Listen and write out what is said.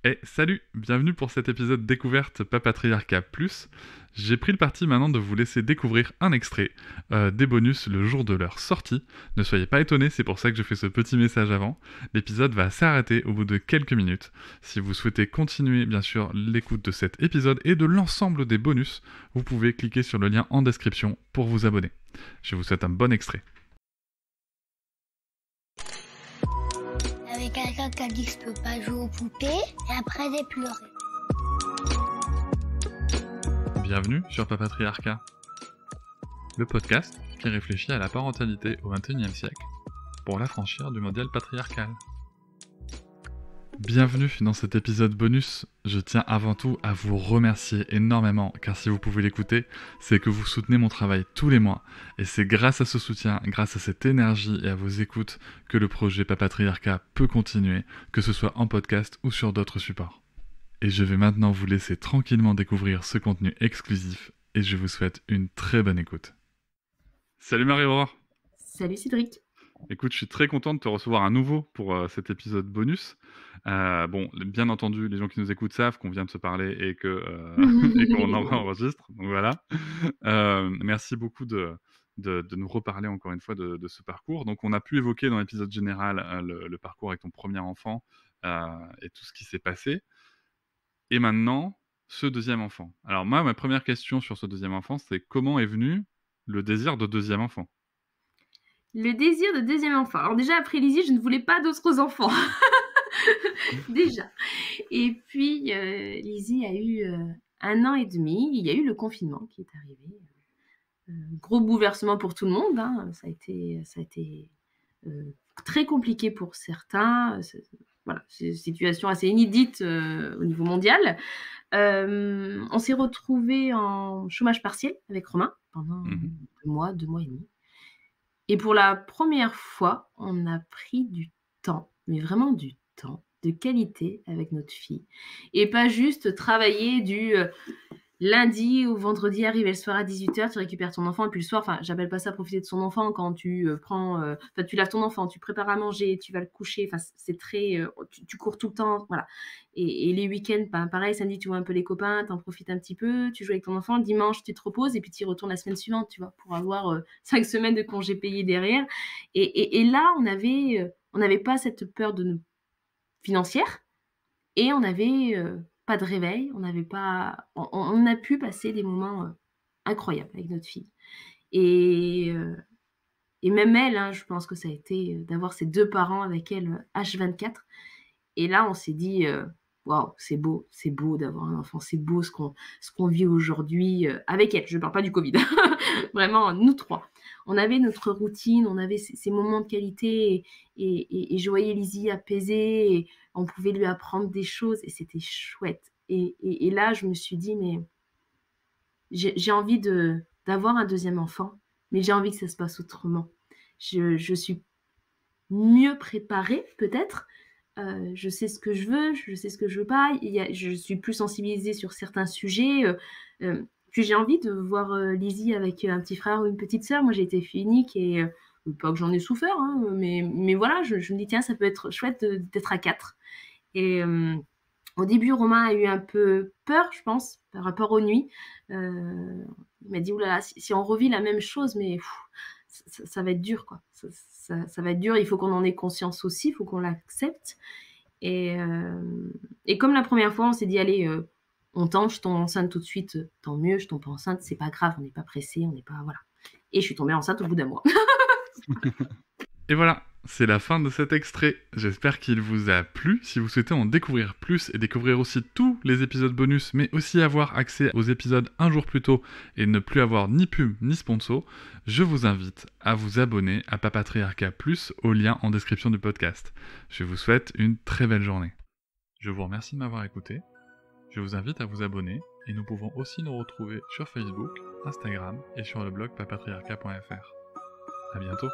Et salut, bienvenue pour cet épisode découverte Papatriarcat Plus. J'ai pris le parti maintenant de vous laisser découvrir un extrait des bonus le jour de leur sortie. Ne soyez pas étonnés, c'est pour ça que je fais ce petit message avant. L'épisode va s'arrêter au bout de quelques minutes. Si vous souhaitez continuer bien sûr l'écoute de cet épisode et de l'ensemble des bonus, vous pouvez cliquer sur le lien en description pour vous abonner. Je vous souhaite un bon extrait. Avec quelqu'un qui a dit que je peux pas jouer aux poupées, et après j'ai pleuré. Bienvenue sur Papatriarcat, le podcast qui réfléchit à la parentalité au XXIe siècle pour l'affranchir du modèle patriarcal. Bienvenue dans cet épisode bonus. Je tiens avant tout à vous remercier énormément, car si vous pouvez l'écouter, c'est que vous soutenez mon travail tous les mois. Et c'est grâce à ce soutien, grâce à cette énergie et à vos écoutes, que le projet Papatriarcat peut continuer, que ce soit en podcast ou sur d'autres supports. Et je vais maintenant vous laisser tranquillement découvrir ce contenu exclusif, et je vous souhaite une très bonne écoute. Salut Marie-Aurore. Salut Cédric. Écoute, je suis très content de te recevoir à nouveau pour cet épisode bonus. Bon, bien entendu, les gens qui nous écoutent savent qu'on vient de se parler et qu'on enregistre. Donc voilà. Merci beaucoup de nous reparler encore une fois de ce parcours. Donc on a pu évoquer dans l'épisode général le parcours avec ton premier enfant et tout ce qui s'est passé. Et maintenant, ce deuxième enfant. Alors moi, ma première question sur ce deuxième enfant, c'est comment est venu le désir de deuxième enfant ? Le désir de deuxième enfant. Alors déjà, après Lizzie, je ne voulais pas d'autres enfants. Déjà. Et puis, Lizzie a eu 1 an et demi. Il y a eu le confinement qui est arrivé. Gros bouleversement pour tout le monde. Hein. Ça a été très compliqué pour certains. Voilà, c'est une situation assez inédite au niveau mondial. On s'est retrouvés en chômage partiel avec Romain pendant 2 mois et demi. Et pour la première fois, on a pris du temps, mais vraiment du temps, de qualité avec notre fille. Et pas juste travailler du lundi au vendredi, arriver le soir à 18h, tu récupères ton enfant, et puis le soir, enfin, j'appelle pas ça profiter de son enfant quand tu tu laves ton enfant, tu prépares à manger, tu vas le coucher, enfin, c'est très, tu cours tout le temps, voilà. Et les week-ends, pareil, samedi, tu vois un peu les copains, t'en profites un petit peu, tu joues avec ton enfant, dimanche, tu te reposes, et puis tu y retournes la semaine suivante, tu vois, pour avoir 5 semaines de congés payés derrière. Et là, on n'avait pas cette peur financière, et on avait pas de réveil, on a pu passer des moments incroyables avec notre fille. Et même elle, hein, je pense que ça a été d'avoir ces 2 parents avec elle H24. Et là, on s'est dit, waouh, c'est beau d'avoir un enfant, c'est beau ce qu'on vit aujourd'hui avec elle. Je ne parle pas du Covid, vraiment, nous 3. On avait notre routine, on avait ces moments de qualité et je voyais Lizzie apaisée, et on pouvait lui apprendre des choses et c'était chouette. Et là, je me suis dit, mais j'ai envie d'avoir un deuxième enfant, mais j'ai envie que ça se passe autrement. Je suis mieux préparée, peut-être. Je sais ce que je veux, je sais ce que je veux pas. Je suis plus sensibilisée sur certains sujets. Puis j'ai envie de voir Lizzie avec un petit frère ou une petite sœur. Moi, j'ai été fille unique et pas que j'en ai souffert, hein, mais voilà, je me dis, tiens, ça peut être chouette d'être à 4. Et au début, Romain a eu un peu peur, je pense, par rapport aux nuits. Il m'a dit, oulala, si on revit la même chose, mais ça va être dur, quoi. Ça va être dur, il faut qu'on en ait conscience aussi, il faut qu'on l'accepte. Et comme la première fois, on s'est dit, allez, on tente, je tombe enceinte tout de suite, tant mieux, je tombe pas enceinte, c'est pas grave, on n'est pas pressé, on n'est pas... Voilà. Et je suis tombée enceinte au bout d'1 mois. Et voilà, c'est la fin de cet extrait. J'espère qu'il vous a plu. Si vous souhaitez en découvrir plus et découvrir aussi tous les épisodes bonus, mais aussi avoir accès aux épisodes un jour plus tôt et ne plus avoir ni pub ni sponsor, je vous invite à vous abonner à Papatriarcat Plus au lien en description du podcast. Je vous souhaite une très belle journée. Je vous remercie de m'avoir écouté. Je vous invite à vous abonner et nous pouvons aussi nous retrouver sur Facebook, Instagram et sur le blog papatriarcat.fr. À bientôt.